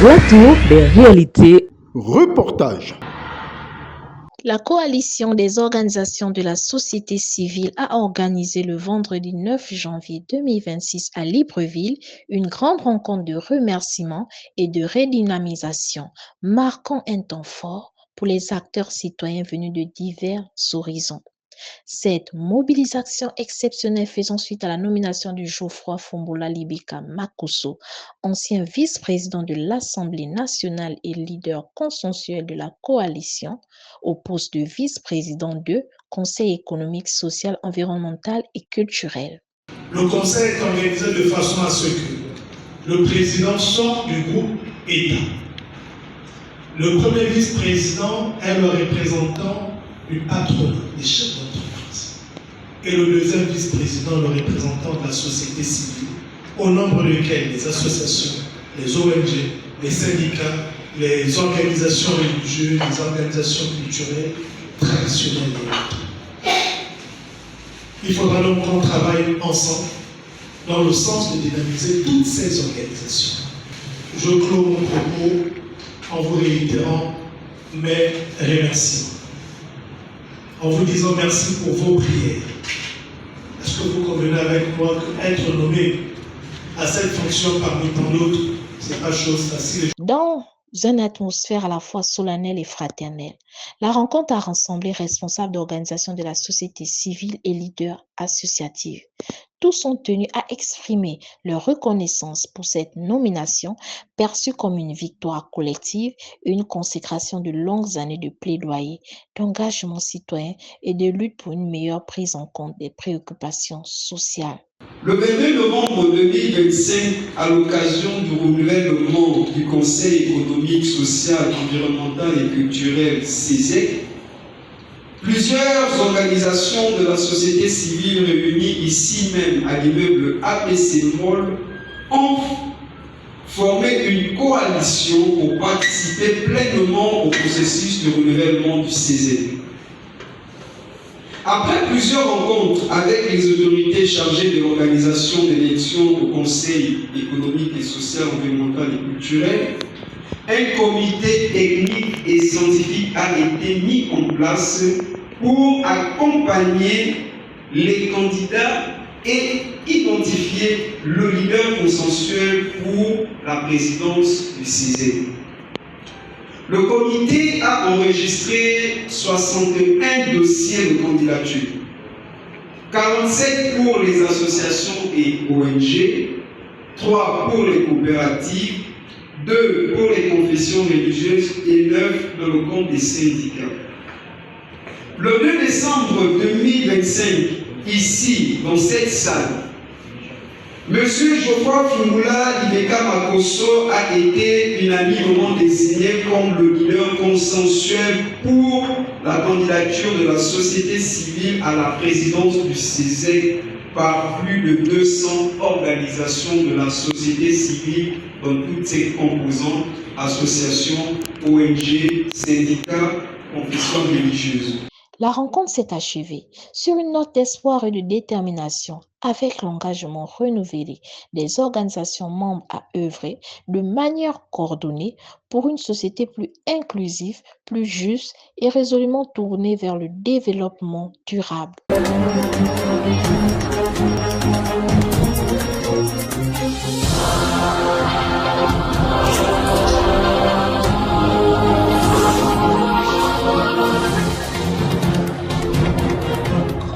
Retour des réalités. Reportage. La coalition des organisations de la société civile a organisé le vendredi 9 janvier 2026 à Libreville une grande rencontre de remerciements et de redynamisation, marquant un temps fort pour les acteurs citoyens venus de divers horizons. Cette mobilisation exceptionnelle faisant suite à la nomination de Geoffroy Fombola Libeka Makosso, ancien vice-président de l'Assemblée nationale et leader consensuel de la coalition, au poste de vice-président du Conseil économique, social, environnemental et culturel. Le Conseil est organisé de façon à ce que le président sorte du groupe État. Le premier vice-président est le représentant du patronat, des chefs d'entreprise. Et le deuxième vice-président, le représentant de la société civile, au nombre desquels les associations, les ONG, les syndicats, les organisations religieuses, les organisations culturelles, traditionnelles et autres. Il faudra donc qu'on travaille ensemble dans le sens de dynamiser toutes ces organisations. Je clôt mon propos en vous réitérant mes remerciements, en vous disant merci pour vos prières. Est-ce que vous convenez avec moi qu'être nommé à cette fonction parmi tant d'autres, ce n'est pas chose facile? Dans une atmosphère à la fois solennelle et fraternelle, la rencontre a rassemblé responsables d'organisations de la société civile et leaders associatifs. Tous sont tenus à exprimer leur reconnaissance pour cette nomination perçue comme une victoire collective et une consécration de longues années de plaidoyer, d'engagement citoyen et de lutte pour une meilleure prise en compte des préoccupations sociales. Le 22 novembre 2025, à l'occasion du renouvellement du Conseil économique, social, environnemental et culturel CESEC, plusieurs organisations de la société civile réunies ici même à l'immeuble APC Mall ont formé une coalition pour participer pleinement au processus de renouvellement du CESEC. Après plusieurs rencontres avec les autorités chargées de l'organisation d'élections au Conseil économique et social, environnemental et culturel, un comité technique et scientifique a été mis en place pour accompagner les candidats et identifier le leader consensuel pour la présidence du CESEC. Le comité a enregistré 61 dossiers de candidature, 47 pour les associations et ONG, 3 pour les coopératives, 2 pour les confessions religieuses et 9 dans le compte des syndicats. Le 2 décembre 2025, ici, dans cette salle, M. Geoffroy Fombola Libeka Makosso a été unanimement désigné comme le leader consensuel pour la candidature de la société civile à la présidence du CESEC par plus de 200 organisations de la société civile dans toutes ses composantes, associations, ONG, syndicats, confessions religieuses. La rencontre s'est achevée sur une note d'espoir et de détermination, avec l'engagement renouvelé des organisations membres à œuvrer de manière coordonnée pour une société plus inclusive, plus juste et résolument tournée vers le développement durable.